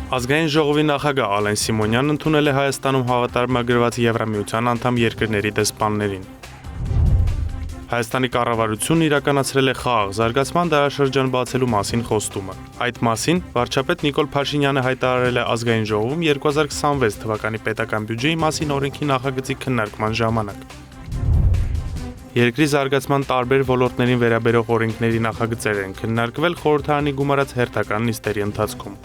Ազգային ժողովի նախագահ Ալեն Սիմոնյանն ընդունել է Հայաստանում հավատարմագրված Եվրամիության անդամ երկրների դեսպաններին։ Հայաստանի կառավարությունն իրականացրել է խաղաղ զարգացման դարաշրջան բացելու մասին խոստումը։ Այդ մասին վարչապետ Նիկոլ Փաշինյանը հայտարարել է Ազգային ժողովում 2026 թվականի պետական բյուջեի մասին օրենքի նախագծի քննարկման ժամանակ։ Երկրի զարգացման տարբեր ոլորտներին վերաբերող օրենքների նախագծեր են քննարկվել խորհրդարանի գումարած հերթական նիստերի ընթացքում։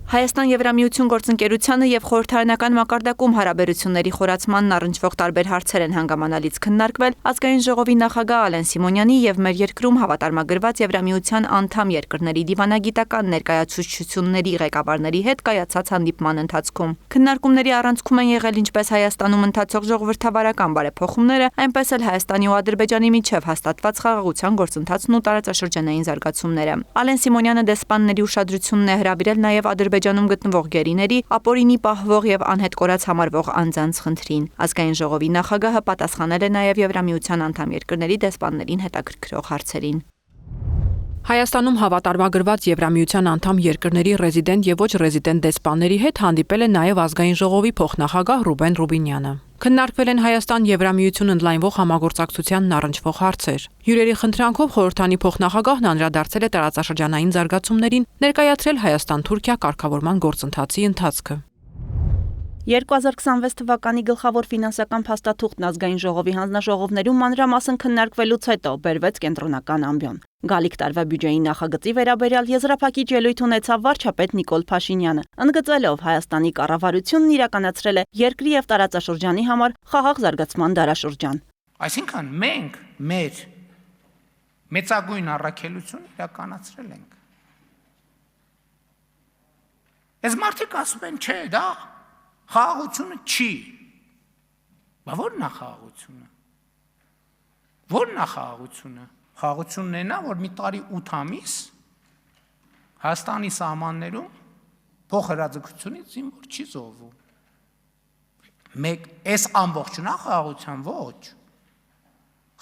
Հայաստան-Եվրամիություն գործընկերությանը եւ խորհրդարանական մակարդակում հարաբերությունների խորացմանն առնչվող տարբեր հարցեր են հանգամանալից քննարկվել Ազգային ժողովի նախագահ Ալեն Սիմոնյանի եւ մեր երկրում հավատարմագրված Եվրամիության անդամ երկրների դիվանագիտական ներկայացուցչությունների ղեկավարների հետ կայացած հանդիպման ընթացքում։ Քննարկումների առանցքում են եղել ինչպես Հայաստանում ընթացող ժողովրդավարական բարեփոխումները, այնպես էլ Հայաստանի ու Ադրբեջանի միջև հաստատված խաղաղության գործընթացն ու տարածաշրջանային զարգացումները։ Ալեն Սիմոնյանը դեսպանների ուշադրությունն է հրավիրել նաեւ Ադրբեջանում գտնվող գերիների, ապօրինի պահվող եւ անհետ կորած համարվող անձանց խնդրին։ Ազգային ժողովի նախագահը պատասխանել է նաեւ Եվրամիության անդամ երկրների դեսպաններին հետաքրքրող հարցերին։ Հայաստանում հավատարմագրված Եվրամիության անդամ երկրների ռեզիդենտ եւ ոչ ռեզիդենտ դեսպանների հետ հանդիպել է նաեւ Ազգային ժողովի փոխնախագահ Ռուբեն Ռուբինյանը։ Քննարկվել են Հայաստան-Եվրամիություն ընդլայնվող համագործակցությանն առնչվող հարցեր։ Հյուրերի խնդրանքով խորհրդանի փոխնախագահն անդրադարձել է տարածաշրջանային զարգացումներին, ներկայացրել Հայաստան-Թուրքիա կարգավորման գործընթացի ընթացքը։ 2026 թվականի գլխավոր ֆինանսական փաստաթուղթն Ազգային ժողովի հանձնաժողովներում մանրամասն քննարկվելուց հետո բերվեց կենտրոնական ամբիոն։ Գալիք տարվա բյուջեի նախագծի վերաբերյալ եզրափակիչ ելույթ ունեցավ վարչապետ Նիկոլ Փաշինյանը, ընդգծելով Հայաստանի կառավարությունն իրականացրել է երկրի եւ տարածաշրջանի համար խաղաղ զարգացման դարաշրջան։ Այսինքն մենք մեր մեծագույն առաքելություն իրականացրել ենք։ Այս մարդիկ ասում են, չէ, դա խաղաղությունը չի։ Բա ո՞րն է խաղաղությունը։ Ո՞րն է խաղաղությունը։ Խաղաղությունն է նա, որ մի տարի 8 ամիս Հայաստանի սահմաններում փոխհրաձգությունից զինվոր չի զոհվում։ Մեկ այս ամբողջն է խաղաղության ոչ։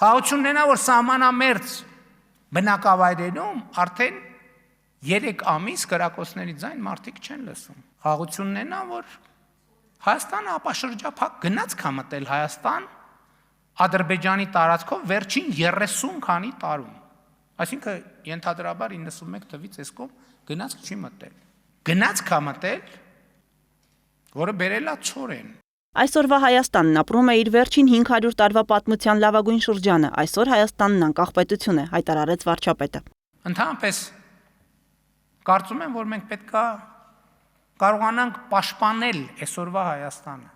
Խաղաղությունն է նա, որ սահմանամերձ բնակավայրերում արդեն 3 ամիս կրակոցների ձայն մարդիկ չեն լսում։ Խաղաղությունն է նա, որ Հայաստանը ապաշրջափակ գնաց կամտել Հայաստան Ադրբեջանի տարածքով վերջին 30 քանի տարում։ Այսինքն ենթադրաբար 91 թվից այս կողմ գնաց չի մտել։ Գնաց կամտել, որը բերել է ծորեն։ Այսօրվա Հայաստանն ապրում է իր վերջին 500 տարվա պատմության լավագույն շրջանը։ Այսօր Հայաստանն անկախ պետություն է, հայտարարեց վարչապետը։ Ընդհանրապես կարծում եմ, որ մենք պետքա կարողանանք պաշտպանել այսօրվա Հայաստանը։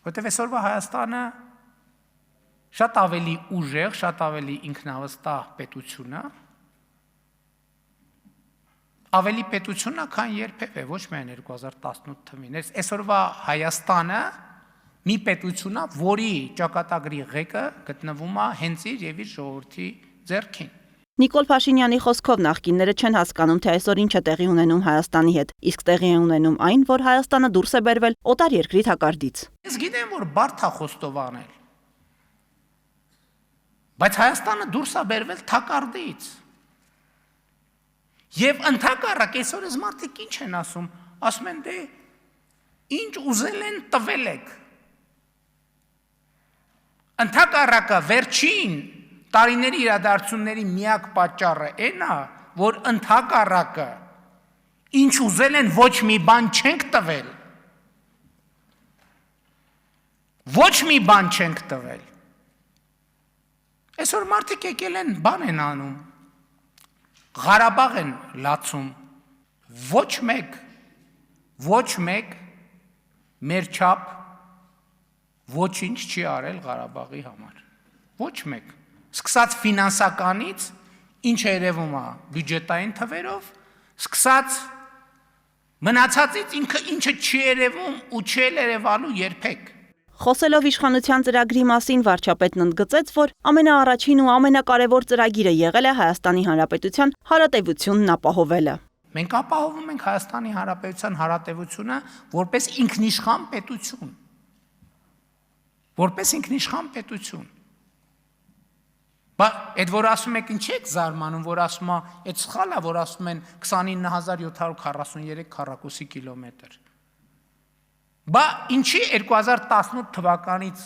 Որտեղ այսօրվա Հայաստանը շատ ավելի ուժեղ, շատ ավելի ինքնավստահ պետություն է, ավելի պետություն է, քան երբևէ, ոչ միայն 2018 թվին։ Այսօրվա Հայաստանը մի պետություն է, որի ճակատագրի ղեկը գտնվում է հենց իր եւ իր ժողովրդի ձեռքին։ Նիկոլ Փաշինյանի խոսքով նախկինները չեն հասկանում, թե այսօր ինչ է տեղի ունենում Հայաստանի հետ, իսկ տեղի է ունենում այն, որ Հայաստանը դուրս է բերվել օտար երկրի թակարդից։ Ես գիտեմ, որ բարդ է խոստովանել, բայց Հայաստանը դուրս է բերվել թակարդից։ Եվ ընդհակառակ այսօր այս մարդիկ ինչ են ասում, ասում են դե ինչ ուզել են տվել եք։ Ընդհակառակը վերջին տարիների իրադարձությունների միակ պատճառը այն է, որ ընդհակառակը ինչ ուզել են ոչ մի բան չենք տվել։ Ոչ մի բան չենք տվել։ Այսօր մարդիկ եկել են բան են անում։ Ղարաբաղ են լացում։ Ոչ մեկ մեր չափ ոչինչ չի արել Ղարաբաղի համար։ Ոչ մեկ։ Սկսած ֆինանսականից, ինչ է երևում է բյուջետային թվերով, սկսած մնացածից ինչը չի երևում ու չի երևալու երբեք։ Խոսելով իշխանության ծրագրի մասին վարչապետն ընդգծեց, որ ամենաառաջին ու ամենակարևոր ծրագիրը եղել է Հայաստանի Հանրապետության հարատևությունն ապահովելը։ Մենք ապահովում ենք Հայաստանի Հանրապետության հարատևությունը որպես ինքնիշխան պետություն։ Որպես ինքնիշխան պետություն։ Բա այդ որ ասում եք ինչ եք զարմանում, որ ասում է, այդ սխալ է, որ ասում են 29743 քառակուսի կիլոմետր։ Բա ինչի 2018 թվականից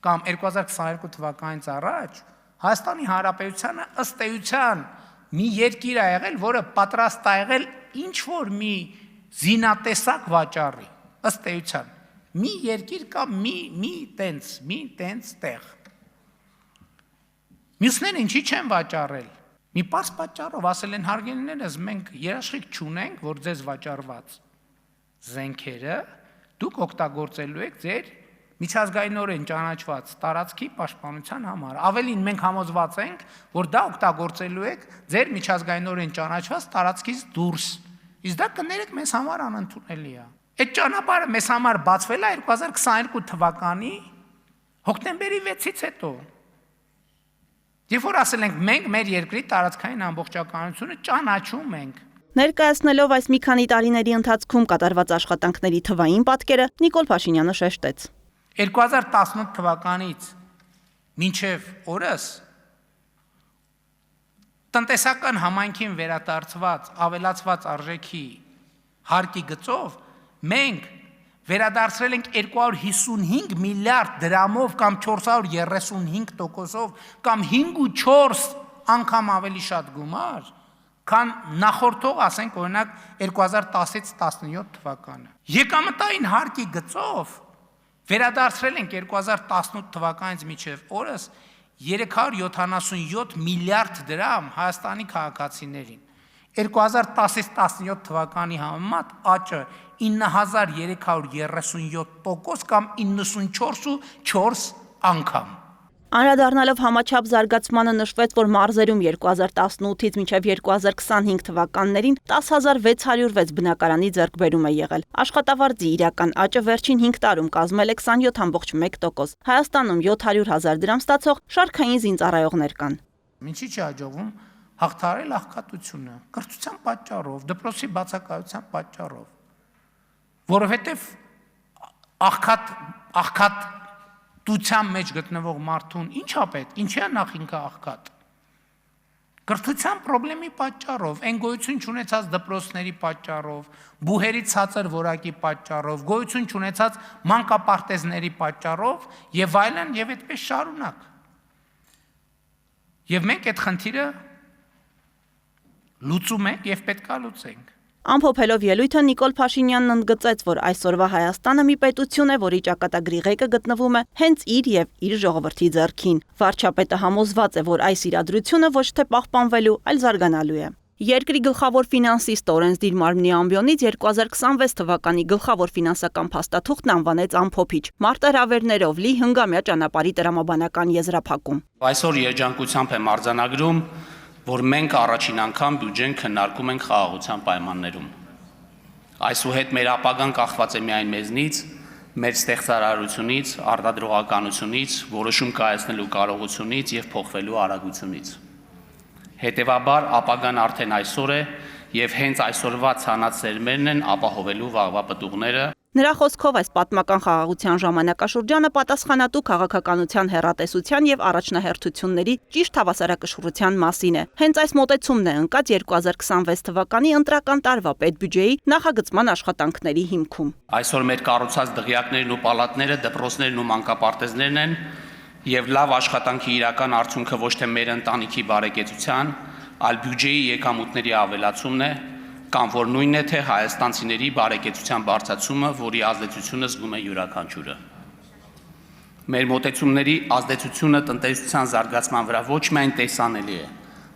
կամ 2022 թվականից առաջ Հայաստանի Հանրապետությանը ըստ էության մի երկիր ա եղել, որը պատրաստ ա եղել ինչ որ մի զինատեսակ վաճառի, ըստ էության մի երկիր կամ մի տենց տեղ։ Մյուսները ինչի չեն վաճառել։ Մի պարզ պատճառով ասել են հարգելիներս, մենք երաշխիք չունենք, որ ձեզ վաճառված զենքերը դուք օգտագործելու եք ձեր միջազգայինորեն ճանաչված տարածքի պաշտպանության համար։ Ավելին մենք համոզված ենք, որ դա օգտագործելու եք ձեր միջազգայինորեն ճանաչված տարածքից դուրս։ Իսկ դա կներեք մեզ համար անընդունելի է։ Այդ ճանապարհը մեզ համար բացվել է 2022 թվականի հոկտեմբերի 6-ից հետո։ Երբ որ ասել ենք մենք մեր երկրի տարածքային ամբողջականությունը ճանաչում ենք։ Ներկայացնելով այս մի քանի տարիների ընթացքում կատարված աշխատանքների թվային պատկերը, Նիկոլ Փաշինյանը շեշտեց. 2018 թվականից մինչև օրս տնտեսական համայնքին վերադարձված ավելացված արժեքի հարկի գծով մենք վերադարձրել ենք 255 միլիարդ դրամով կամ 435%-ով կամ 5.4 անգամ ավելի շատ գումար, քան նախորդող, ասենք օրինակ 2010-ից 17 թվականը։ Եկամտային հարկի գծով վերադարձրել ենք 2018 թվականից մինչև օրս 377 միլիարդ դրամ Հայաստանի քաղաքացիներին։ 2010-ից 17 թվականի համեմատ աճը 9337% կամ 94.4 անգամ։ Անդրադառնալով համաչափ զարգացմանը նշվեց, որ մարզերում 2018-ից մինչև 2025 թվականներին 10606 բնակարանի ձեռքբերում է եղել։ Աշխատավարձի իրական աճը վերջին 5 տարում կազմել է 27.1%։ Հայաստանում 700,000 դրամ ստացող շարքային զինծառայողներ կան։ Ինչի՞ չի հաջողվում հաղթահարել աղքատությունը, կրթության պատճառով, դպրոցի բացակայության պատճառով, որովհետև աղքատության մեջ գտնվող մարդուն ի՞նչ է պետք, ինչի է նախ ինքը աղքատ։ Կրթության խնդրի պատճառով, այն գոյություն չունեցած դպրոցների պատճառով, բուհերի ցածր որակի պատճառով, գոյություն չունեցած մանկապարտեզների պատճառով եւ այլն եւ այդպես շարունակ։ Եվ մենք այդ խնդիրը լուծում ենք եւ պետքա լուծենք։ Ամփոփելով ելույթը Նիկոլ Փաշինյանն ընդգծեց, որ այսօրվա Հայաստանը մի պետություն է, որի ճակատագրի ղեկը գտնվում է հենց իր եւ իր ժողովրդի ձեռքին։ Վարչապետը համոզված է, որ այս իրադրությունը ոչ թե պահպանվելու, այլ զարգանալու է։ Երկրի գլխավոր ֆինանսիստ Օրենսդիր Մարմնի ամբիոնից 2026 թվականի գլխավոր ֆինանսական փաստաթուղթն անվանեց ամփոփիչ, մարտահրավերներով լի հնգամյա ճանապարհի տրամաբանական եզրափակում։ Այսօր երջանկությամբ եմ արձանագրում, որ մենք առաջին անգամ բյուջեն քննարկում ենք խաղաղության պայմաններում։ Այսուհետ մեր ապագան կախված է միայն մեզնից, մեր ստեղծարարությունից, արտադրողականությունից, որոշում կայացնելու կարողությունից եւ փոխվելու արագությունից։ Հետևաբար ապագան արդեն այսօր է եւ հենց այսօրվա ցանած սերմերն են ապահովելու վաղվա պտուղները։ Նրա խոսքով այս պատմական խաղաղության ժամանակաշրջանը պատասխանատու քաղաքականության հեռատեսության եւ առաջնահերթությունների ճիշտ հավասարակշռության մասին է։ Հենց այս մոտեցումն է ընկած 2026 թվականի ընտրական տարվա պետբյուջեի նախագծման աշխատանքների հիմքում։ Այսօր մեր կառուցած դղյակներն ու պալատները, դպրոցներն ու մանկապարտեզներն են եւ լավ աշխատանքի իրական արդյունքը ոչ թե մեր ընտանիքի բարեկեցության, այլ բյուջեի եկամուտների ավելացումն է, կամ որ նույնն է թե հայաստանցիների բարեկեցության բարձրացումը, որի ազդեցությունը զգում է յուրաքանչյուրը։ Մեր մոտեցումների ազդեցությունը տնտեսության զարգացման վրա ոչ միայն տեսանելի է,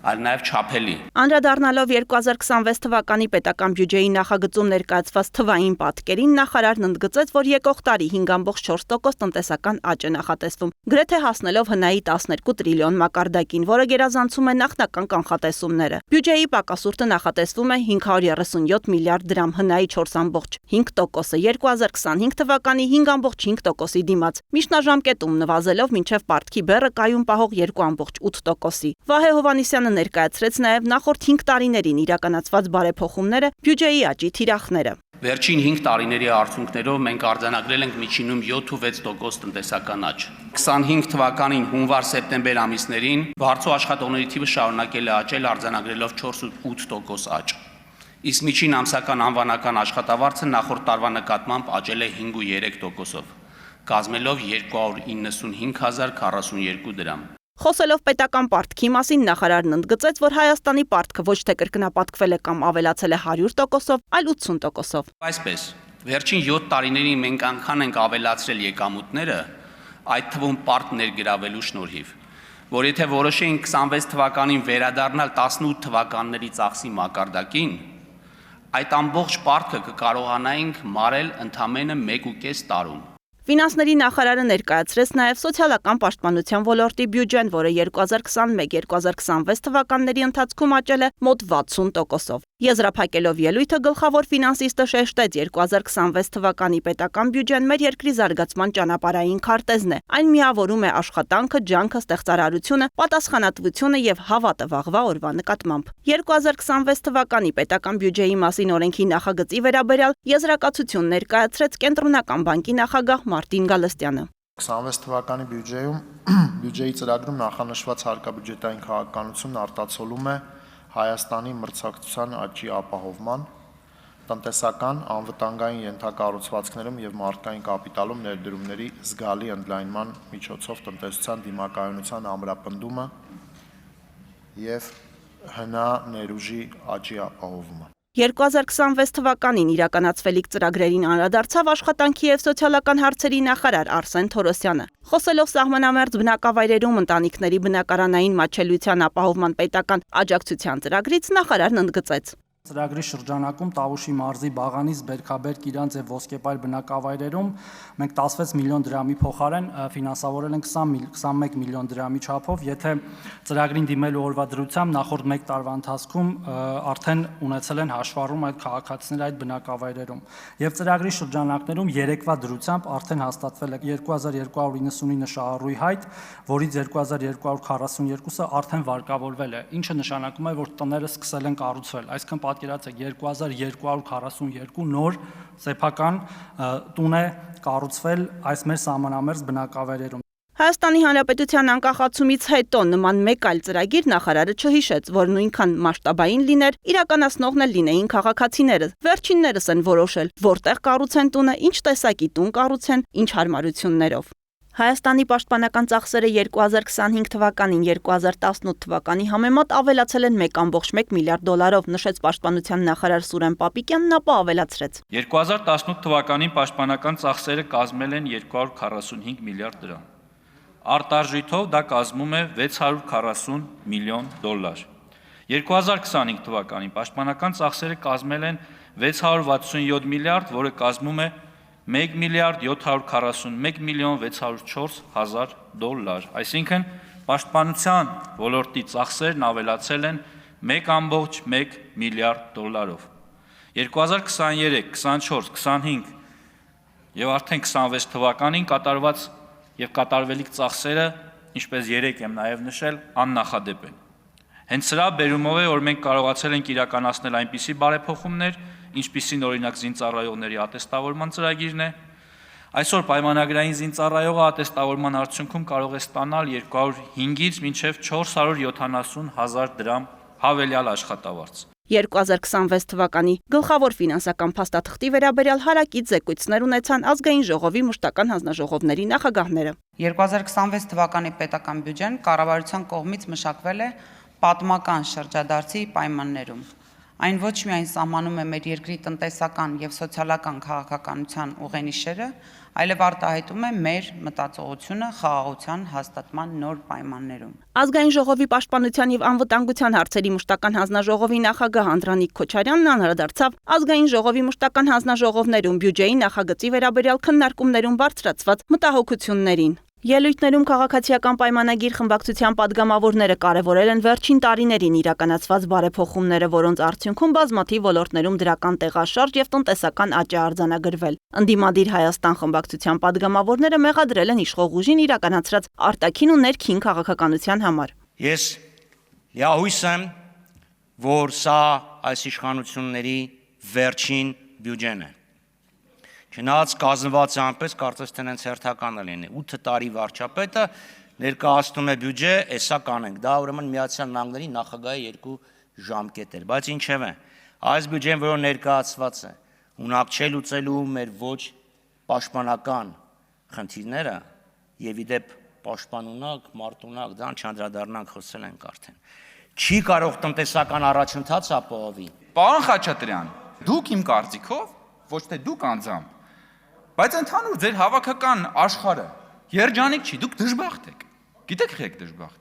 այլ նաև չափելի։ Անդրադառնալով 2026 թվականի պետական բյուջեի նախագծում ներկայացված թվային պատկերին, նախարարն ընդգծեց, որ եկող տարի 5.4% տնտեսական աճ է նախատեսվում, գրեթե հասնելով հնայի 12 տրիլիոն մակարդակին, որը գերազանցում է նախնական կանխատեսումները։ Բյուջեի պակասուրդը նախատեսվում է 537 միլիարդ դրամ, հնայի 4.5%-ը 2025 թվականի 5.5%-ի դիմաց, միջնաժամկետում նվազելով մինչև պարտքի բեռը կայուն պահող 2.8%-ի։ Վահե Հովհաննիսյանը ներկայացրեց նաև նախորդ 5 տարիներին իրականացված բարեփոխումները, բյուջեի աճի թիրախները։ Վերջին 5 տարիների արդյունքներով մենք արձանագրել ենք միջինում 7-6% տնտեսական աճ։ 25 թվականին հունվար-սեպտեմբեր ամիսներին վարձու աշխատողների թիվը շարունակել է աճել արձանագրելով 4.8% աճ։ Իսկ միջին ամսական անվանական աշխատավարձը նախորդ տարվա նկատմամբ աճել է 5.3%-ով, կազմելով 295.042 դրամ։ Խոսելով պետական պարտքի մասին նախարարն ընդգծեց, որ Հայաստանի պարտքը ոչ թե կրկնապատկվել է կամ ավելացել է 100%-ով, այլ 80%-ով։ Այսպես, վերջին 7 տարիներին մենք անգամ ենք ավելացրել եկամուտները, այդ թվում պարտ ներգրավելու շնորհիվ, որ եթե որոշեինք 26 թվականին վերադառնալ 18 թվականների ծախսի մակարդակին, այդ ամբողջ պարտքը կկարողանայինք մարել ընդամենը 1.5 տարում։ Ֆինանսների նախարարը ներկայացրեց նաև սոցիալական պաշտպանության ոլորտի բյուջեն, որը 2021-2026 թվականների ընթացքում աճել է մոտ 60%-ով։ Եզրափակելով ելույթը գլխավոր ֆինանսիստը շեշտեց 2026 թվականի պետական բյուջեն մեր երկրի զարգացման ճանապարհային քարտեզն է։ Այն միավորում է աշխատանքը, ջանքը, ստեղծարարությունը, պատասխանատվությունը եւ հավատը վաղվա օրվա նկատմամբ։ 2026 թվականի պետական բյուջեի մասին օրենքի նախագծի վերաբերյալ եզրակացություն ներկայացրեց Կենտրոնական բանկի նախագահ Մարտին Գալստյանը։ 26 թվականի բյուջեի ծրագրում նախանշված հարկաբյուջետային քաղաքականությունն արտացոլում է Հայաստանի մրցակցության աճի ապահովման, տնտեսական, անվտանգային ենթակառուցվածքներում եւ մարդկային կապիտալում ներդրումների զգալի ընդլայնման միջոցով տնտեսության դիմակայունության ամրապնդումը եւ հնա ներուժի աճի ապահովումը։ 2026 թվականին իրականացվելիք ծրագրերին անդրադարձավ աշխատանքի եւ սոցիալական հարցերի նախարար Արսեն Թորոսյանը։ Խոսելով սահմանամերձ բնակավայրերում ընտանիքների բնակարանային մատչելիության ապահովման պետական աջակցության ծրագրից նախարարն ընդգծեց. Ծրագրի շրջանակում Տավուշի մարզի Բաղանից Բերքաբերք Իրանց եւ Ոսկեպայր բնակավայրերում մենք 16 միլիոն դրամի փոխարեն ֆինանսավորել ենք 21 միլիոն դրամի չափով, եթե ծրագրին դիմելու օրվա դրությամբ նախորդ 1 տարվա ընթացքում արդեն ունեցել են հաշվառում այդ քաղաքացիները այդ բնակավայրերում։ Եվ ծրագրի շրջանակներում երեկվա դրությամբ արդեն հաստատվել է 2299 շահառուի հայտ, որից 2242-ը արդեն վարկավորվել է, ինչը նշանակում է, որ տները սկսել են կառուցվել, այսինքն պատկերացրեք 2242 նոր սեփական տուն է կառուցվել այս մեր սահմանամերձ բնակավայրերում։ Հայաստանի Հանրապետության անկախացումից հետո նման մեկ այլ ծրագիր նախարարը չհիշեց, որ նույնքան մասշտաբային լիներ, իրականացնողն էլ լինեին քաղաքացիները։ Վերջիններս են որոշել, որտեղ կառուցեն տունը, ինչ տեսակի տուն կառուցեն, ինչ հարմարություններով։ Հայաստանի պաշտպանական ծախսերը 2025 թվականին 2018 թվականի համեմատ ավելացել են 1.1 միլիարդ դոլարով, նշեց պաշտպանության նախարար Սուրեն Պապիկյանն, ապա ավելացրեց. 2018 թվականին պաշտպանական ծախսերը կազմել են 245 միլիարդ դրամ։ Արտարժույթով դա կազմում է 640 միլիոն դոլար։ 2025 թվականին պաշտպանական ծախսերը կազմել են 667 միլիարդ, որը կազմում է 1 միլիարդ 741 միլիոն 604 հազար դոլար, այսինքն պաշտպանության ոլորտի ծախսերն ավելացել են 1.1 միլիարդ դոլարով։ 2023, 24, 25 եւ արդեն 26 թվականին կատարված եւ կատարվելիք ծախսերը, ինչպես երեք եմ նաեւ նշել, աննախադեպ են։ Հենց սրա բերումով է, որ մենք կարողացել ենք իրականացնել այնպիսի բարեփոխումներ, ինչպիսին օրինակ զինծառայողների ատեստավորման ծրագիրն է։ Այսօր պայմանագրային զինծառայողը ատեստավորման արդյունքում կարող է ստանալ 205-ից մինչև 470 հազար դրամ հավելյալ աշխատավարձ։ 2026 թվականի գլխավոր ֆինանսական փաստաթղթի վերաբերյալ հարակից զեկույցներ ունեցան ազգային ժողովի մշտական հանձնաժողովների նախագահները։ 2026 թվականի պետական բյուջեն կառավարության կողմից մշակվել է պատմական շրջադարձի պայմաններում։ Այն ոչ միայն սահմանում է մեր երկրի տնտեսական եւ սոցիալական քաղաքականության ուղենիշերը, այլև արտահայտում է մեր մտածողությունը խաղաղության հաստատման նոր պայմաններում։ Ազգային ժողովի պաշտպանության եւ անվտանգության հարցերի մշտական հանձնաժողովի նախագահ Անդրանիկ Քոչարյանն անդրադարձավ ազգային ժողովի մշտական հանձնաժողովներում բյուջեի նախագծի վերաբերյալ քննարկումներում բարձրացված մտահոգություններին։ Ելույթներում քաղաքացիական պայմանագիր խմբակցության падգամավորները կարևորել են վերջին տարիներին իրականացված բարեփոխումները, որոնց արդյունքում բազմաթիվ ոլորտներում դրական տեղաշարժ եւ տնտեսական աճ է արձանագրվել։ Ընդդիմադիր Հայաստան խմբակցության падգամավորները մեղադրել են իշխող ուժին իրականացրած արտաքին ու ներքին քաղաքականության համար։ Ես Լիահույս եմ, որ սա այս իշխանությունների վերջին բյուջեն է։ Չնայած կազմված է այնպես, կարծես թե հենց հերթականը լինի։ 8 տարի վարչապետը ներկայացնում է բյուջե, էսա կանենք։ Դա ուրեմն Միացյալ Նահանգների նախագահի 2 ժամկետ էր, բայց ինչևէ, այս բյուջեն, որը ներկայացված է, ունակ չէ լուծելու մեր ոչ պաշտպանական խնդիրները, եւ իդեպ պաշտպանունակ, մարտունակ, դրան չանդրադառնանք, խոսել ենք արդեն։ Չի կարող տնտեսական առաջընթաց ապահովի։ Պարոն Խաչատրյան, դուք իմ կարծիքով, ոչ թե դուք անձամբ, բայց ընդհանուր ձեր հավաքական աշխարհը երջանիկ չի, դուք դժբախտ եք։ Գիտեք եք դժբախտ։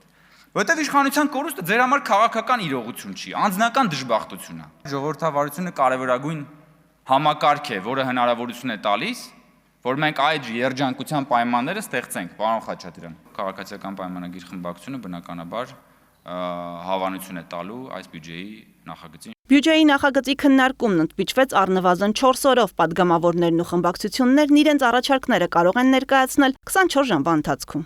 Որտեւ իշխանության կորուստը ձեր համար քաղաքական իրողություն չի, անձնական դժբախտություն է։ Ժողովրդավարությունը կարևորագույն համակարգ է, որը հնարավորություն է տալիս, որ մենք այդ երջանկության պայմանները ստեղծենք, պարոն Խաչատրյան։ Քաղաքացիական պայմանագիր խմբակցությունը բնականաբար հավանություն է տալու այս բյուջեի նախագծին։ Բյուջեի նախագծի քննարկումն ընդմիջվեց առնվազն 4 օրով, պատգամավորներն ու խմբակցություններն իրենց առաջարկները կարող են ներկայացնել 24 ժամվա ընթացքում։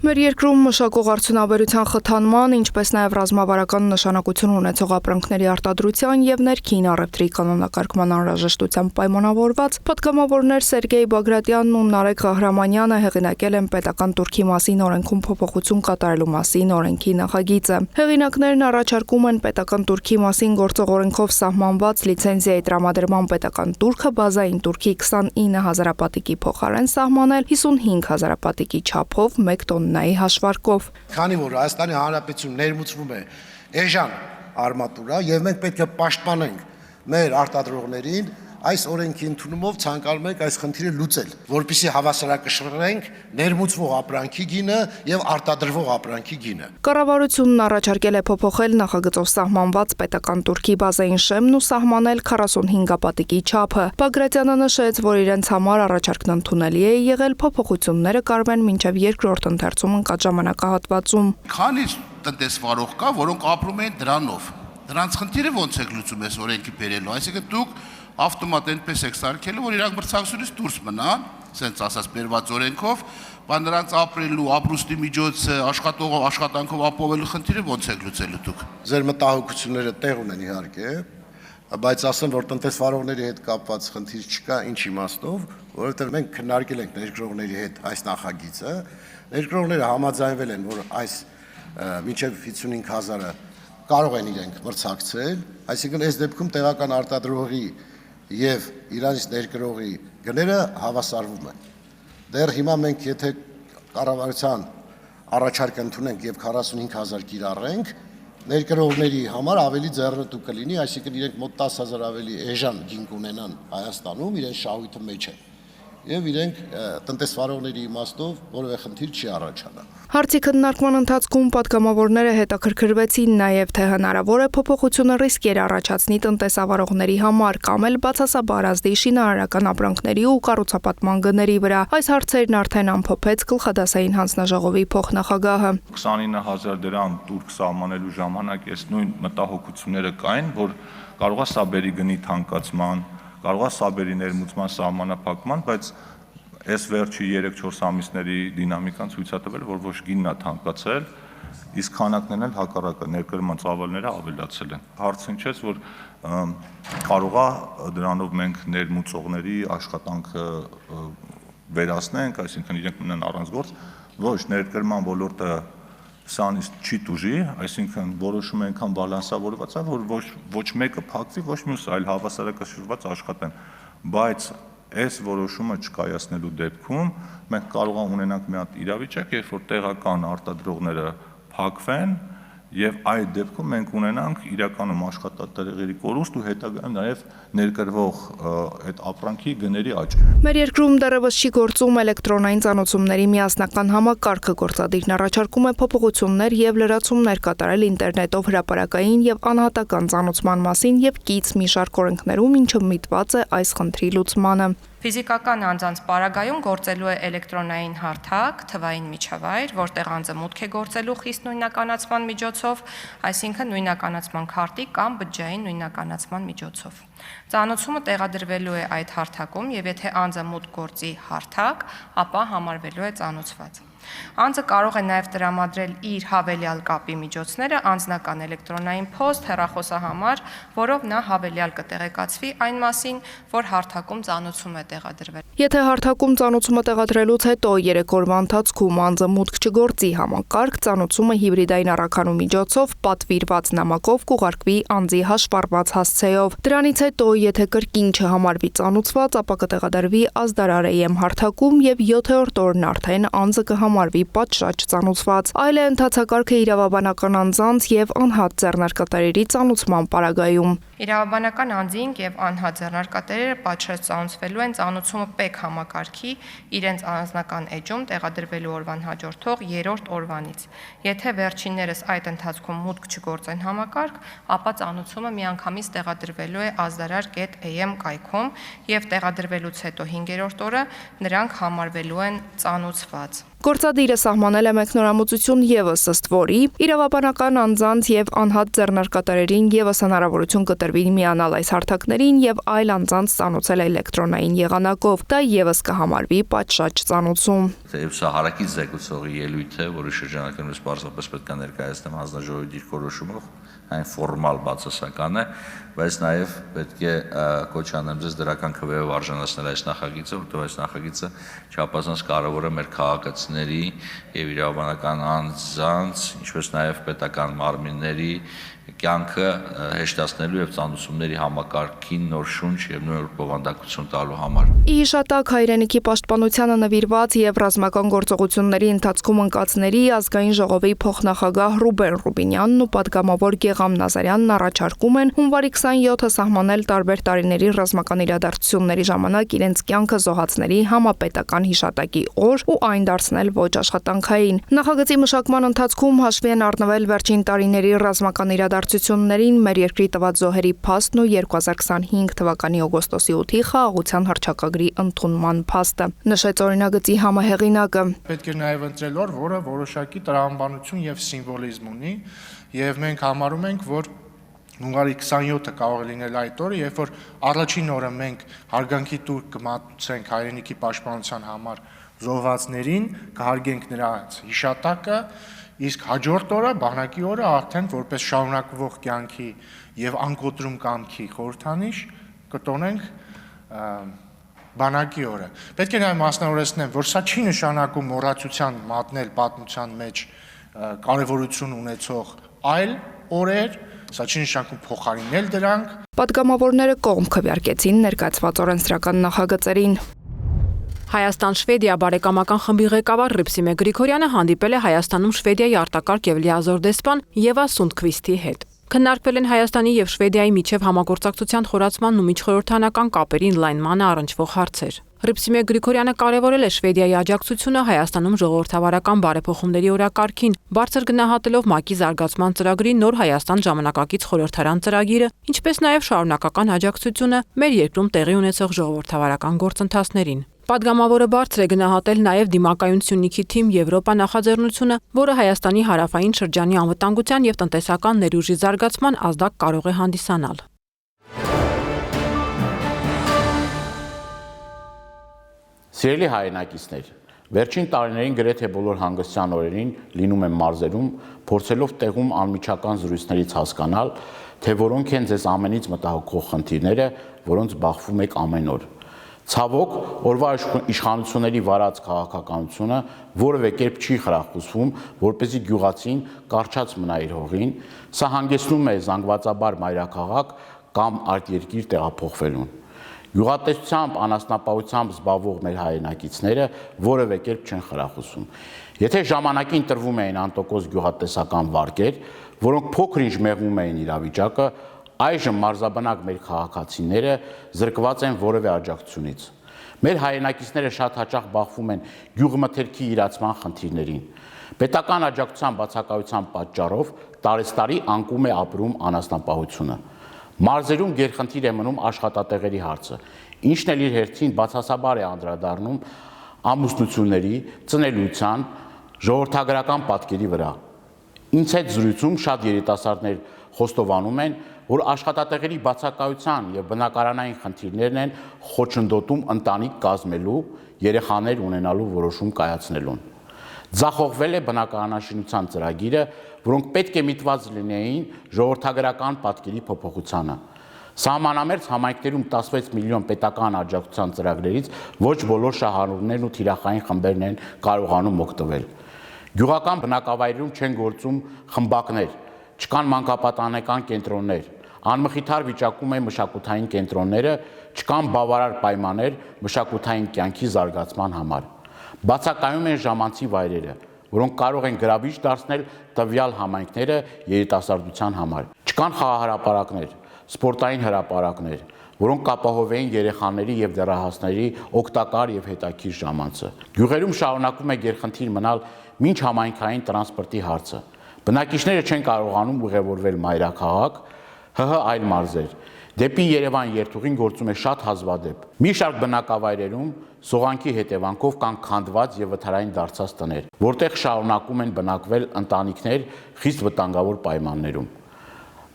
Մեր երկրում մշակող արդյունաբերության խթանման, ինչպես նաև ռազմավարական նշանակություն ունեցող ապրանքների արտադրության եւ ներքին առևտրի կանոնակարգման անհրաժեշտությամբ պայմանավորված պատգամավորներ Սերգեյ Բագրատյանն ու Նարեկ Ղահրամանյանը հեղինակել են պետական турքի մասին օրենքում փոփոխություն կատարելու մասին օրենքի նախագիծը։ Հեղինակներն առաջարկում են պետական турքի մասին գործող օրենքով սահմանված լիցենզիայի տրամադրման պետական турքը բազային турքի 29 հազարապատիկի փոխարեն սահմանել 55 հազարապատիկի չափով 1 տոննայի հաշվարկով։ Քանի որ Հայաստանի Հանրապետություն ներմուծվում է էժան արմատուրա եւ մենք պետք է պաշտպանենք մեր արտադրողներին, այս օրենքի ընդունումով ցանկանում ենք այս խնդիրը լուծել, որպեսզի հավասարակշռենք ներմուծվող ապրանքի գինը եւ արտադրվող ապրանքի գինը։ Կառավարությունն առաջարկել է փոփոխել նախագծով սահմանված պետական турքի բազային շեմն ու սահմանել 45 ապատիկի չափը։ Բագրատյանը նշեց, որ իրենց համար առաջարկն ընդունելի է եղել, փոփոխությունները կարվեն մինչև երկրորդ ընթերցում ընկած ժամանակահատվածում։ Քանի տնտեսվարող կա, որոնք ապրում են դրանով։ Դրանց խնդիրը ոնց է լուծում այս օրենքի բերելու, այսինքն դուք ավտոմատ այնպես եք սարքելու, որ իրանք մրցակցությունից դուրս մնան, ասենց ասած բերված օրենքով, բայց նրանց ապրելու, ապրուստի միջոցը, աշխատանքով ապահովելու խնդիրը ոնց եք լուծելու դուք։ Ձեր մտահոգությունները տեղ ունեն իհարկե, բայց ասեմ, որ տնտեսվարողների հետ կապված խնդիր չկա, ինչ իմաստով, որովհետև մենք քննարկել ենք ներգրողների հետ այս նախագիծը, ներգրողները համաձայնվել են, որ այս մինչև 55,000-ը կարող են իրենք մրցակցել, այսինքն այս դեպքում տեղական արտադրողի եւ իրանից ներկրողի գները հավասարվում են։ Դեռ հիմա մենք եթե կառավարության առաջարկ ընդունենք եւ 45,000 կիրառենք, ներկրողների համար ավելի ձեռնտու կլինի, այսինքն իրենք մոտ 10,000 ավելի էժան գին կունենան Հայաստանում, իրենց շահույթը մեջ է։ Եվ իրենք տնտեսվարողների իմաստով որևէ խնդիր չի առաջանա։ Հարցի քննարկման ընթացքում պատգամավորները հետաքրքրվեցին նաև թե հնարավոր է փոփոխությունը ռիսկեր առաջացնի տնտեսավարողների համար կամ էլ բացասաբար ազդի շինարարական ապրանքների ու կառուցապատման գների վրա։ Այս հարցերն արդեն ամփոփեց գլխադասային հանձնաժողովի փոխնախագահը։ 29,000 դրամ турք սահմանելու ժամանակ այս նույն մտահոգությունները կային, որ կարող է սաբերի գնի թանկացման, կարող է սաբերի ներմուծման սահմանափակման, բայց այս վերջի 3-4 ամիսների դինամիկան ցույց է տվել, որ ոչ գինն է թանկացել, իսկ քանակներն էլ հակառակը ներկրման ծավալները ավելացել են։ Հարցը ինչ է, որ կարող է դրանով մենք ներմուծողների աշխատանքը վերացնենք, այսինքն իրենք մնան առանց գործ, ոչ ներկրման ոլորտը սանից չի տուժի, այսինքն որոշումը այնքան բալանսավորված է, որ ոչ մեկը փակվի, ոչ մյուսը, այլ հավասարակշռված աշխատեն, բայց այս որոշումը չկայացնելու դեպքում մենք կարող ունենանք մի հատ իրավիճակ, երբ որ տեղական արտադրողները փակվեն եւ այդ դեպքում մենք ունենանք իրականում աշխատատեղերի կորուստ ու հետագայում նաեւ ներկրվող այդ ապրանքի գների աճ։ Մեր երկրում դեռևս չի գործում էլեկտրոնային ծանոթությունների միասնական համակարգը, գործադիրն առաջարկում է փոփոխություններ եւ լրացումներ կատարել ինտերնետով հրապարակային եւ անհատական ծանոթման մասին եւ կից մի շարք օրենքներում, ինչը միտված է այս խնդրի լուծմանը։ Ֆիզիկական անձանց պարագայում գործելու է էլեկտրոնային հարթակ, թվային միջավայր, որտեղ անձը մուտք է գործելու խիստ նույնականացման միջոցով, այսինքն նույնականացման քարտի կամ բջջային նույնականացման միջոցով։ Ծանոթումը տեղադրվելու է այդ հարթակում եւ եթե անձը մուտք գործի հարթակ, ապա համարվելու է ծանոթված։ Անձը կարող է նաև տրամադրել իր հավելյալ կապի միջոցները, անձնական էլեկտրոնային փոստ, հեռախոսահամար, որով նա հավելյալ կտեղեկացվի այն մասին, որ հարթակում ծանուցում է տեղադրվել։ Եթե հարթակում ծանուցումը տեղադրելուց հետո 3 օրվա ընթացքում անձը մուտք չգործի համակարգ, ծանուցումը հիբրիդային առաքանու միջոցով պատվիրված նամակով կուղարկվի անձի հաշվառված հասցեով։ Դրանից հետո, եթե կրկին չհամարվի ծանուցված, ապա կտեղադրվի ազդարար EM հարթակում եւ 7-րդ օրն արդեն անձը կհամարվի պատշաճ ծանուցված։ Այլ է ընթացակարգը իրավաբանական անձանց եւ անհատ ձեռնարկատերերի ծանուցման պարագայում։ Իրավաբանական անձինք եւ անհատ ձեռնարկատերերը պատշաճ ծանուցվելու են ծանուցումը ՊԵԿ համակարգի իրենց անձնական էջում տեղադրվելու օրվան հաջորդող 3-րդ օրվանից։ Եթե վերջիններս այդ ընթացքում մուտք չգործեն համակարգ, ապա ծանուցումը միանգամից տեղադրվելու է ազդարար.am կայքում եւ տեղադրվելուց հետո 5-րդ օրը նրանք համարվելու են ծանուցված։ Գործադիրը սահմանել է մեկնորամուծություն ևս ըստ որի իրավաբանական անձանց եւ անհատ ձեռնարկատերերին ևս հնարավորություն կտրվի միանալ այս հարթակներին եւ այլ անձանց ծանուցել էլեկտրոնային եղանակով, դա ևս կհամարվի պատշաճ ծանուցում։ Եվ սա հարակից զեկուցողի ելույթ է, որի շրջանակում ես պարզապես պետք է ներկայացնեմ հանձնաժողովի դիրքորոշումով, այն ֆորմալ բացասական է, բայց նաև պետք է կոչ անեմ ձեզ դրական քվեով արժանացնել այս նախագիծը, որտեղ այս նախագիծը չափազանց կարևոր է մեր քաղաքացիների եւ իրավաբանական անձանց, ինչպես նաև պետական մարմինների կյանքը հեշտացնելու եւ ծանուցումների համակարգին նոր շունչ եւ նոր բովանդակություն տալու համար։ Ի հիշատակ հայրենիքի պաշտպանությանը նվիրված եւ ռազմական գործողությունների ընթացքում ընկածների ազգային ժողովի փոխնախագահ Ռուբեն Ռուբինյանն ու պատգամավոր Գեգամ Նազարյանն առաջարկում են հունվարի 27-ը սահմանել տարբեր տարիների ռազմական իրադարձությունների ժամանակ իրենց կյանքը զոհածների համապետական հիշատակի օր ու այն դարձնել ոչ աշխատանքային։ Նախագծի մշակման ընթացքում հաշվի են առնվել վերջին տարիների ռազմական իրադարձություններին մեր երկրի տված զոհերի փաստն ու 2025 թվականի օգոստոսի 8-ի խաղաղության հռչակագրի ընդունման փաստը, նշեց օրինագծի համահեղինակը։ Պետք է նաև ընտրել օր, որը որոշակի տրամաբանություն եւ սիմվոլիզմ ունի, եւ մենք համարում ենք, որ հունվարի 27-ը կարող է լինել այդ օրը, երբ որ առաջին օրը մենք հարգանքի տուր կմատուցենք հայրենիքի պաշտպանության համար զոհվածներին, կհարգենք նրանց հիշատակը, իսկ հաջորդ օրը, բանակի օրը արդեն որպես շարունակվող կյանքի եւ անկոտրում կամքի խորհրդանիշ կտոնենք բանակի օրը։ Պետք է նաև մասնավորեցնեմ, որ սա չի նշանակում մոռացության մատնել պատմության մեջ կարևորություն ունեցող այլ օրեր, սա չի նշանակում փոխարինել դրանք։ Պատգամավորները կողմ քվեարկեցին ներկայացված օրենսդրական նախագծերին։ Հայաստան-Շվեդիա բարեկամական խմբի ղեկավար Ռիփսիմե Գրիգորյանը հանդիպել է Հայաստանում Շվեդիայի արտակարգ եւ լիազոր դեսպան Եվա Սունդքվիստի հետ։ Քննարկվել են Հայաստանի եւ Շվեդիայի միջև համագործակցության խորացմանն ու միջխորհրդանական կապերի ընդլայնմանը առնչվող հարցեր։ Ռիփսիմե Գրիգորյանը կարևորել է Շվեդիայի աջակցությունը Հայաստանում ժողովրդավարական բարեփոխումների օրակարգին, բարձր գնահատելով ՄԱԿ-ի զարգացման ծրագրի Նոր Հայաստան ժամանակակից խորհրդարան ծրագիրը, ինչպես նաև շարունակական աջակցությունը մեր երկրում տեղի ունեցող ժողովրդավարական գործընթացներին։ Պատգամավորը բարձր է գնահատել նաև դիմակայուն Սյունիքի թիմ Եվրոպա նախաձեռնությունը, որը Հայաստանի հարավային շրջանի անվտանգության եւ տնտեսական ներուժի զարգացման ազդակ կարող է հանդիսանալ։ Սիրելի հայրենակիցներ, վերջին տարիներին գրեթե բոլոր հանգստյան օրերին լինում եմ մարզերում, փորձելով տեղում անմիջական զրույցներից հասկանալ, թե որոնք են ձեզ ամենից մտահոգող խնդիրները, որոնց բախվում եք ամեն օր։ Ցավոք, օրվա իշխանությունների վարած քաղաքականությունը որևէ կերպ չի խրախուսվում, որպեսզի գյուղացին կարճած մնա իր հողին, սա հանգեցնում է զանգվածաբար մայրաքաղաք կամ արտերկիր տեղափոխվելուն։ Գյուղատնտեսությամբ, անասնապահությամբ զբաղվող մեր հայրենակիցները որևէ կերպ չեն խրախուսում։ Եթե ժամանակին տրվում էին անտոկոս գյուղատնտեսական վարկեր, որոնք փոքր-ինչ մեղմում էին իրավիճակը, այժմ մարզաբնակ մեր քաղաքացիները զրկված են որևէ աջակցությունից։ Մեր հայրենակիցները շատ հաճախ բախվում են գյուղմթերքի իրացման խնդիրներին։ Պետական աջակցության բացակայության պատճառով տարեստարի անկում է ապրում անասնապահությունը։ Մարզերում գերխնդիր է մնում աշխատատեղերի հարցը, ինչն էլ իր հերթին բացասաբար է անդրադառնում ամուսնությունների, ծնելիության, ժողովրդագրական պատկերի վրա։ Ինձ հետ զրույցում շատ երիտասարդներ խոստովանում են, որ աշխատատեղերի բացակայության եւ բնակարանային խնդիրներն են խոչընդոտում ընտանիք կազմելու, երեխաներ ունենալու որոշում կայացնելուն։ Ձախողվել է բնակարանաշինության ծրագիրը, որոնք պետք է միտված լինեին ժողովրդագրական պատկերի փոփոխությանը։ Սահմանամերձ համայնքներում 16 միլիոն պետական աջակցության ծրագրերից ոչ բոլոր շահառուներն ու թիրախային խմբերն են կարողանում օգտվել։ Գյուղական բնակավայրերում չեն գործում խմբակներ, չկան մանկապատանեկան կենտրոններ, անմխիթար վիճակում են մշակութային կենտրոնները, չկան բավարար պայմաններ մշակութային կյանքի զարգացման համար։ Բացակայում են ժամանցի վայրերը, որոնք կարող են գրավիչ դարձնել տվյալ համայնքները երիտասարդության համար։ Չկան խաղահրապարակներ, սպորտային հրապարակներ, որոնք կապահովեին երեխաների եւ դեռահասների օգտակար եւ հետաքրքիր ժամանցը։ Գյուղերում շարունակվում է գերխնդիր մնալ մինչ համայնքային տրանսպորտի հարցը։ Բնակիչները չեն կարողանում ուղևորվել մայրաքաղաք, ՀՀ այլ մարզեր։ Դեպի Երևան երթուղին գործում է շատ հազվադեպ։ Մի շարք բնակավայրերում սողանքի հետևանքով կան քանդված եւ վթարային դարձած տներ, որտեղ շարունակում են բնակվել ընտանիքներ խիստ վտանգավոր պայմաններում։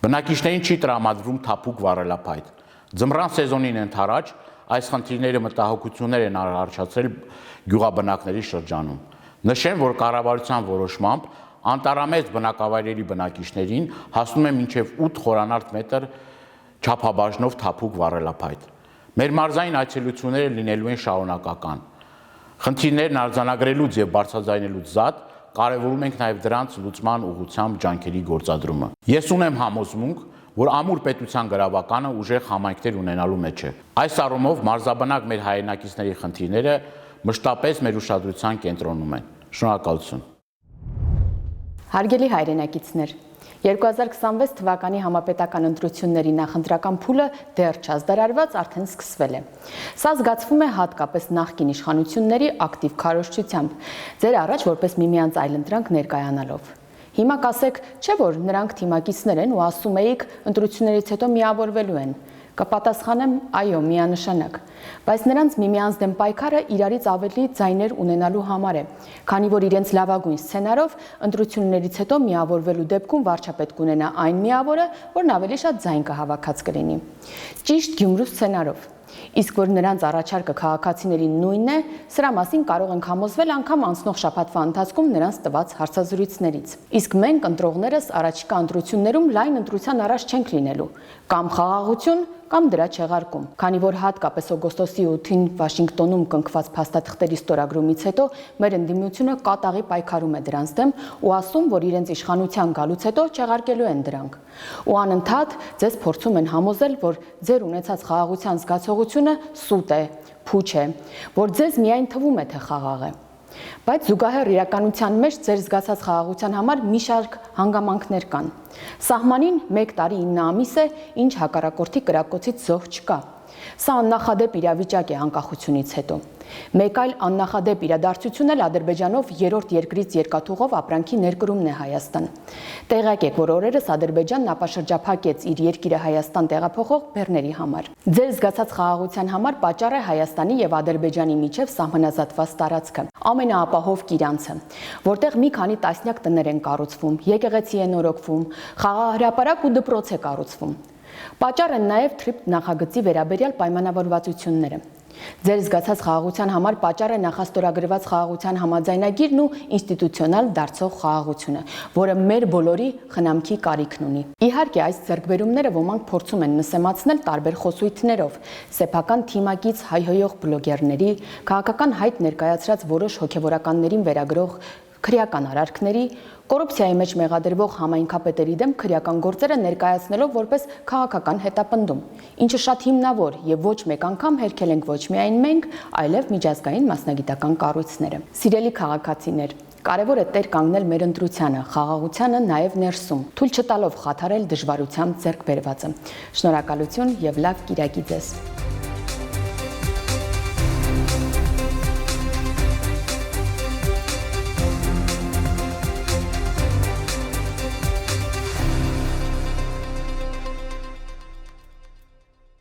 Բնակիչներին չի տրամադրվում թափուկ վառելափայտ։ Ձմռան սեզոնին ընդառաջ այս խնդիրները մտահոգություններ են առաջացրել գյուղաբնակների շրջանում։ Նշեմ, որ կառավարության որոշմամբ անտառամեծ բնակավայրերի բնակիչներին հասնում է մինչև 8 խորանարդ մետր չափաբաժնով թափուկ վառելափայտ։ Մեր մարզային այցելությունները լինելու են շարունակական։ Խնդիրներն արձանագրելուց եւ բարձրաձայնելուց զատ կարևորում ենք նաև դրանց լուծման ուղղությամբ ջանքերի գործադրումը։ Ես ունեմ համոզմունք, որ ամուր պետության գրավականը ուժեղ համայնքներ ունենալու մեջ է։ Այս առումով մարզաբնակ մեր հայրենակիցների խնդիրները մշտապես մեր ուշադրության կենտրոնում են։ Շնորհակալություն։ Հարգելի հայրենակիցներ, 2026 թվականի համապետական ընտրությունների նախընտրական փուլը դեռ չազդարարված արդեն սկսվել է։ Սա զգացվում է հատկապես նախկին իշխանությունների ակտիվ քարոզչությամբ, ձեր առաջ որպես միմյանց այլընտրանք ներկայանալով։ Հիմա կասեք, չէ՞ որ նրանք թիմակիցներ են ու ասում էիք ընտրություններից հետո միավորվելու են։ Կպատասխանեմ, այո, միանշանակ, բայց նրանց միմյանց դեմ պայքարը իրարից ավելի ձայներ ունենալու համար է, քանի որ իրենց լավագույն սցենարով ընտրություններից հետո միավորվելու դեպքում վարչապետ կունենա այն միավորը, որն ավելի շատ ձայն կհավաքած կլինի։ Ճիշտ Գյումրու սցենարով։ Իսկ որ նրանց առաջարկը քաղաքացիների նույնն է, սրա մասին կարող ենք համոզվել անգամ անցնող շաբաթվա ընթացքում նրանց տված հարցազրույցներից։ Իսկ մենք ընտրողներս առաջիկա ընտրություններում լայն ընտրության առաջ չենք լինելու, կամ խաղաղություն, կամ դրա չեղարկում, քանի որ հատկապես օգոստոսի 8-ին Վաշինգտոնում կնքված փաստաթղթերի ստորագրումից հետո մեր ընդդիմությունը կատաղի պայքարում է դրանց դեմ ու ասում, որ իրենց իշխանության գալուց հետո չեղարկելու են դրանք։ Ու անընդհատ ձեզ փորձում են համոզել, որ ձեր ունեցած խաղաղության զգացողությունը սուտ է, փուչ է, որ ձեզ միայն թվում է, թե խաղաղ է։ Բայց զուգահեռ իրականության մեջ ձեր զգացած խաղաղության համար մի շարք հանգամանքներ կան։ Սահմանին 1 տարի 9 ամիս է, ինչ հակառակորդի կրակոցից զոհ չկա։ Սա աննախադեպ իրավիճակ է անկախությունից հետո։ Մեկ այլ աննախադեպ իրադարձություն էլ Ադրբեջանով երրորդ երկրից երկաթուղով ապրանքի ներկրումն է Հայաստան։ Տեղյակ եք, որ օրերս Ադրբեջանն ապաշրջափակեց իր երկիրը Հայաստան տեղափոխող բեռների համար։ Ձեր զգացած խաղաղության համար պատճառ է Հայաստանի եւ Ադրբեջանի միջև սահմանազատված տարածքը, ամենաապահով Կիրանցը, որտեղ մի քանի տասնյակ տներ են կառուցվում, եկեղեցի են օրոքվում, խաղահրապարակ ու դպրոց է կառուցվում։ Պատճառ են նաև թրիփ նախագծի վերաբերյալ պայմանավորվածությունները։ Ձեր զգացած խաղաղության համար պատճառ է նախաստորագրված խաղաղության համաձայնագիրն ու ինստիտուցիոնալ դարձող խաղաղությունը, որը մեր բոլորի խնամքի կարիքն ունի։ Իհարկե, այս ձեռքբերումները ոմանք փորձում են նսեմացնել տարբեր խոսույթներով, սեփական թիմակից հայհոյող բլոգերների, քաղաքական հայտ ներկայացրած որոշ հոգևորականներին վերագրող քրեական արարքների, կոռուպցիայի մեջ մեղադրվող համայնքապետերի դեմ քրեական գործերը ներկայացնելով որպես քաղաքական հետապնդում, ինչը շատ հիմնավոր եւ ոչ մեկ անգամ հերքել ենք ոչ միայն մենք, այլև միջազգային մասնագիտական կառույցները։ Սիրելի քաղաքացիներ, կարևոր է տեր կանգնել մեր ընտրությանը, խաղաղությանը նաեւ ներսում, թույլ չտալով խաթարել դժվարությամբ ձեռք բերվածը։ Շնորհակալություն եւ լավ կիրակի ձեզ։